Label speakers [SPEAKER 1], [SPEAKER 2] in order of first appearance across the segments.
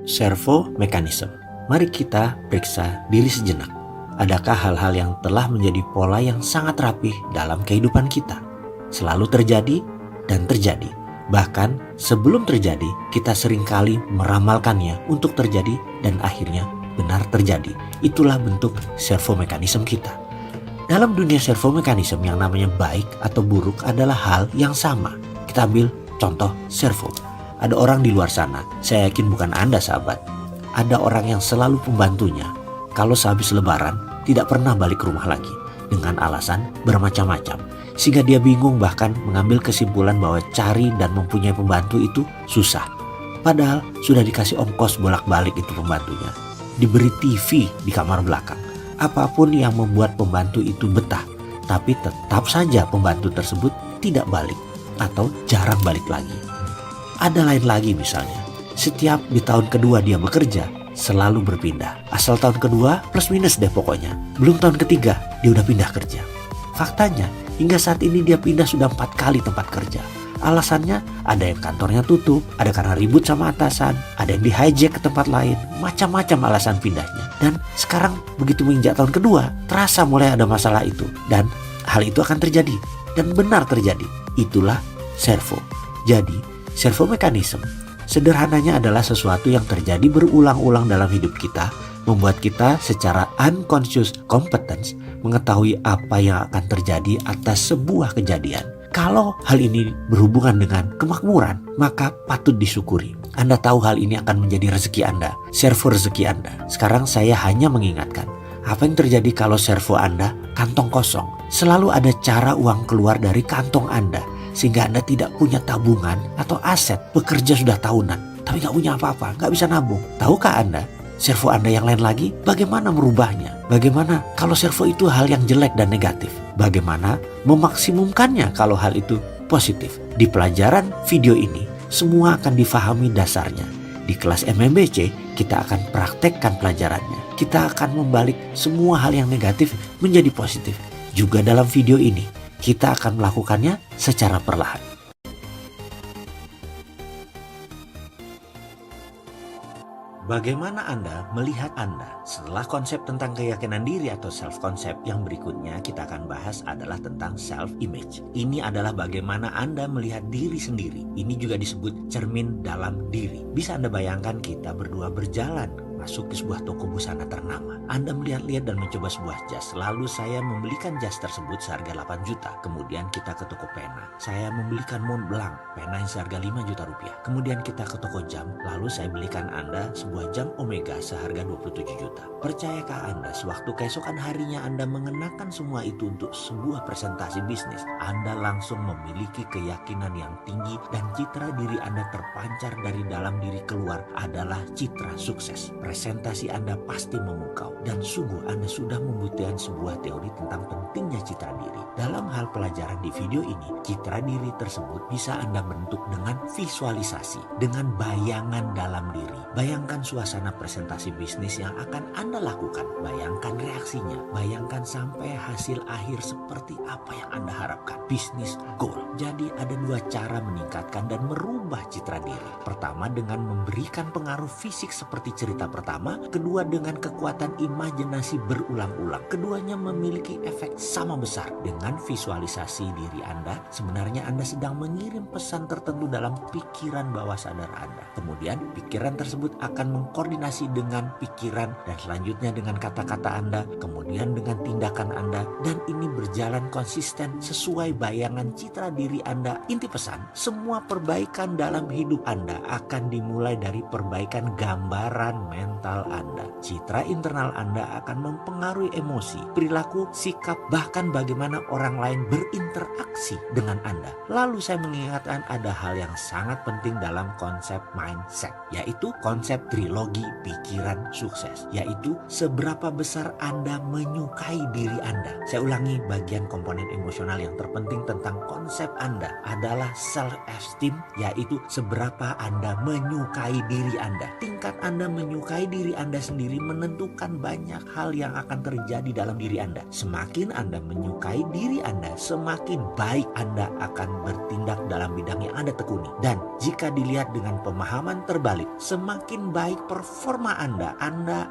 [SPEAKER 1] Servo mechanism. Mari kita periksa diri sejenak. Adakah hal-hal yang telah menjadi pola yang sangat rapih dalam kehidupan kita? Selalu terjadi dan terjadi. Bahkan sebelum terjadi, kita seringkali meramalkannya untuk terjadi dan akhirnya benar terjadi. Itulah bentuk servo mechanism kita. Dalam dunia servo mechanism yang namanya baik atau buruk adalah hal yang sama. Kita ambil contoh servo. Ada orang di luar sana, saya yakin bukan Anda sahabat. Ada orang yang selalu pembantunya. Kalau sehabis lebaran, tidak pernah balik ke rumah lagi. Dengan alasan bermacam-macam. Sehingga dia bingung bahkan mengambil kesimpulan bahwa cari dan mempunyai pembantu itu susah. Padahal sudah dikasih ongkos bolak-balik itu pembantunya. Diberi TV di kamar belakang. Apapun yang membuat pembantu itu betah. Tapi tetap saja pembantu tersebut tidak balik atau jarang balik lagi. Ada lain lagi misalnya, setiap di tahun kedua dia bekerja selalu berpindah. Asal tahun kedua plus minus deh pokoknya. Belum tahun ketiga dia udah pindah kerja. Faktanya hingga saat ini dia pindah sudah 4 kali tempat kerja. Alasannya ada yang kantornya tutup, ada karena ribut sama atasan, ada yang di hijack ke tempat lain. Macam-macam alasan pindahnya. Dan sekarang begitu menginjak tahun kedua terasa mulai ada masalah itu. Dan hal itu akan terjadi. Dan benar terjadi. Itulah servo. Jadi servo mechanism sederhananya adalah sesuatu yang terjadi berulang-ulang dalam hidup kita, membuat kita secara unconscious competence mengetahui apa yang akan terjadi atas sebuah kejadian. Kalau hal ini berhubungan dengan kemakmuran, maka patut disyukuri. Anda tahu hal ini akan menjadi rezeki Anda, servo rezeki Anda. Sekarang saya hanya mengingatkan, apa yang terjadi kalau servo Anda kantong kosong? Selalu ada cara uang keluar dari kantong Anda. Sehingga Anda tidak punya tabungan atau aset, bekerja sudah tahunan, tapi gak punya apa-apa, gak bisa nabung. Tahukah Anda, servo Anda yang lain lagi, bagaimana merubahnya? Bagaimana kalau servo itu hal yang jelek dan negatif? Bagaimana memaksimumkannya kalau hal itu positif? Di pelajaran video ini, semua akan difahami dasarnya. Di kelas MMBC, kita akan praktekkan pelajarannya. Kita akan membalik semua hal yang negatif menjadi positif. Juga dalam video ini, kita akan melakukannya secara perlahan. Bagaimana Anda melihat Anda? Setelah konsep tentang keyakinan diri atau self-concept, yang berikutnya kita akan bahas adalah tentang self-image. Ini adalah bagaimana Anda melihat diri sendiri. Ini juga disebut cermin dalam diri. Bisa Anda bayangkan kita berdua berjalan masuk ke sebuah toko busana ternama. Anda melihat-lihat dan mencoba sebuah jas. Lalu saya membelikan jas tersebut seharga 8 juta. Kemudian kita ke toko pena. Saya membelikan Montblanc, pena yang seharga 5 juta rupiah. Kemudian kita ke toko jam. Lalu saya belikan Anda sebuah jam Omega seharga 27 juta. Percayakah Anda sewaktu keesokan harinya Anda mengenakan semua itu untuk sebuah presentasi bisnis, Anda langsung memiliki keyakinan yang tinggi dan citra diri Anda terpancar dari dalam diri keluar adalah citra sukses. Presentasi Anda pasti memukau dan sungguh Anda sudah membutuhkan sebuah teori tentang pentingnya citra diri. Dalam hal pelajaran di video ini, citra diri tersebut bisa Anda bentuk dengan visualisasi, dengan bayangan dalam diri. Bayangkan suasana presentasi bisnis yang akan Anda lakukan. Bayangkan reaksinya, bayangkan sampai hasil akhir seperti apa yang Anda harapkan. Bisnis goal. Jadi ada 2 cara meningkatkan dan merubah citra diri. Pertama dengan memberikan pengaruh fisik seperti cerita pertama, kedua dengan kekuatan imajinasi berulang-ulang. Keduanya memiliki efek sama besar. Dengan visualisasi diri Anda, sebenarnya Anda sedang mengirim pesan tertentu dalam pikiran bawah sadar Anda. Kemudian pikiran tersebut akan mengkoordinasi dengan pikiran dan selanjutnya dengan kata-kata Anda, kemudian dengan tindakan Anda, dan ini berjalan konsisten sesuai bayangan citra diri Anda. Inti pesan, semua perbaikan dalam hidup Anda akan dimulai dari perbaikan gambaran mental Anda. Citra internal Anda akan mempengaruhi emosi, perilaku, sikap, bahkan bagaimana orang lain berinteraksi dengan Anda. Lalu saya mengingatkan ada hal yang sangat penting dalam konsep mindset, yaitu konsep trilogi pikiran sukses, yaitu seberapa besar Anda menyukai diri Anda. Saya ulangi, bagian komponen emosional yang terpenting tentang konsep Anda adalah self-esteem, yaitu seberapa Anda menyukai diri Anda. Tingkat Anda menyukai menyukai diri Anda sendiri menentukan banyak hal yang akan terjadi dalam diri Anda. Semakin Anda menyukai diri Anda, semakin baik Anda akan bertindak dalam bidang yang Anda tekuni. Dan jika dilihat dengan pemahaman terbalik, semakin baik performa Anda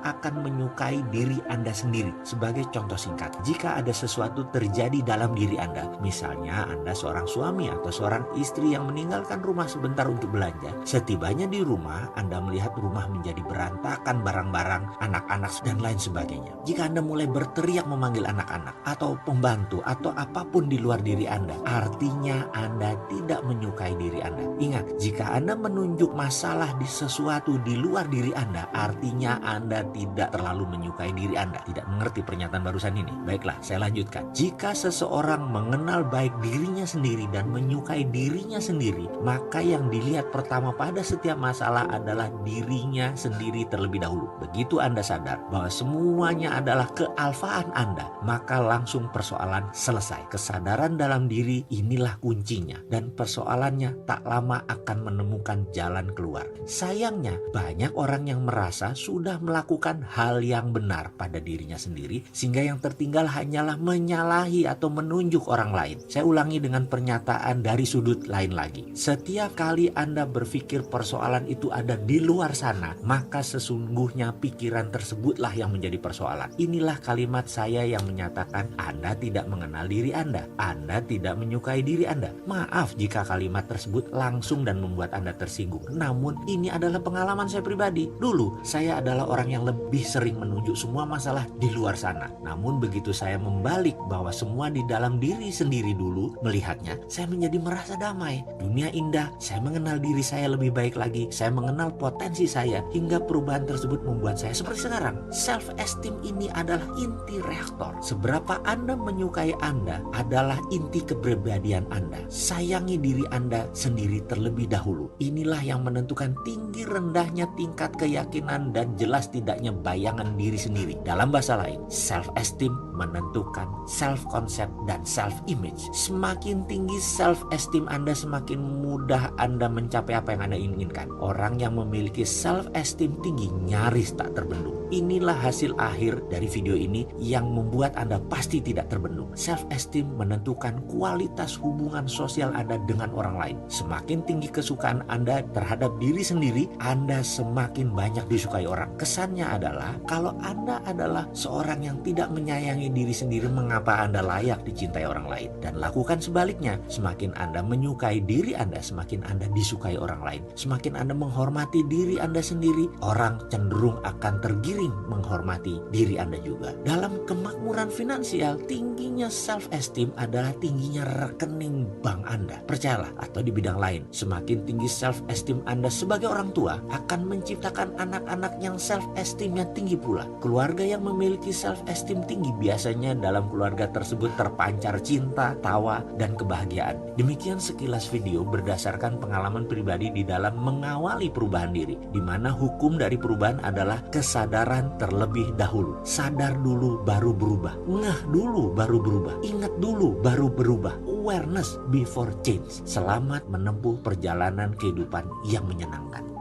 [SPEAKER 1] akan menyukai diri Anda sendiri. Sebagai contoh singkat, jika ada sesuatu terjadi dalam diri Anda, misalnya Anda seorang suami atau seorang istri yang meninggalkan rumah sebentar untuk belanja, setibanya di rumah, Anda melihat rumah menjadi berantakan barang-barang, anak-anak, dan lain sebagainya. Jika Anda mulai berteriak memanggil anak-anak, atau pembantu, atau apapun di luar diri Anda, artinya Anda tidak menyukai diri Anda. Ingat, jika Anda menunjuk masalah di sesuatu di luar diri Anda, artinya Anda tidak terlalu menyukai diri Anda. Tidak mengerti pernyataan barusan ini? Baiklah, saya lanjutkan. Jika seseorang mengenal baik dirinya sendiri dan menyukai dirinya sendiri, maka yang dilihat pertama pada setiap masalah adalah dirinya sendiri terlebih dahulu. Begitu Anda sadar bahwa semuanya adalah kealfaan Anda, maka langsung persoalan selesai. Kesadaran dalam diri inilah kuncinya, dan persoalannya tak lama akan menemukan jalan keluar. Sayangnya, banyak orang yang merasa sudah melakukan hal yang benar pada dirinya sendiri, sehingga yang tertinggal hanyalah menyalahi atau menunjuk orang lain. Saya ulangi dengan pernyataan dari sudut lain lagi. Setiap kali Anda berpikir persoalan itu ada di luar sana, maka sesungguhnya pikiran tersebutlah yang menjadi persoalan. Inilah kalimat saya yang menyatakan Anda tidak mengenal diri Anda. Anda tidak menyukai diri Anda. Maaf jika kalimat tersebut langsung dan membuat Anda tersinggung. Namun ini adalah pengalaman saya pribadi. Dulu saya adalah orang yang lebih sering menunjuk semua masalah di luar sana. Namun begitu saya membalik bahwa semua di dalam diri sendiri dulu melihatnya, saya menjadi merasa damai. Dunia indah, saya mengenal diri saya lebih baik lagi. Saya mengenal potensi saya, hingga perubahan tersebut membuat saya seperti sekarang. Self-esteem ini adalah inti reaktor. Seberapa Anda menyukai Anda adalah inti kepribadian Anda. Sayangi diri Anda sendiri terlebih dahulu. Inilah yang menentukan tinggi rendahnya tingkat keyakinan dan jelas tidaknya bayangan diri sendiri. Dalam bahasa lain, self-esteem menentukan self-concept dan self-image. Semakin tinggi self-esteem Anda, semakin mudah Anda mencapai apa yang Anda inginkan. Orang yang memiliki self-esteem tinggi nyaris tak terbendung. Inilah hasil akhir dari video ini yang membuat Anda pasti tidak terbendung. Self-esteem menentukan kualitas hubungan sosial Anda dengan orang lain. Semakin tinggi kesukaan Anda terhadap diri sendiri, Anda semakin banyak disukai orang. Kesannya adalah kalau Anda adalah seorang yang tidak menyayangi diri sendiri, mengapa Anda layak dicintai orang lain? Dan lakukan sebaliknya, semakin Anda menyukai diri Anda, semakin Anda disukai orang lain. Semakin Anda menghormati diri Anda sendiri, orang cenderung akan tergiring menghormati diri Anda juga. Dalam kemakmuran finansial, tingginya self-esteem adalah tingginya rekening bank Anda. Percayalah, atau di bidang lain, semakin tinggi self-esteem Anda sebagai orang tua akan menciptakan anak-anak yang self-esteemnya tinggi pula. Keluarga yang memiliki self-esteem tinggi biasanya dalam keluarga tersebut terpancar cinta, tawa, dan kebahagiaan. Demikian sekilas video berdasarkan pengalaman pribadi di dalam mengawali perubahan diri, di mana hukum dari perubahan adalah kesadaran terlebih dahulu. Sadar dulu baru berubah, ngeh dulu baru berubah, ingat dulu baru berubah. Awareness before change. Selamat menempuh perjalanan kehidupan yang menyenangkan.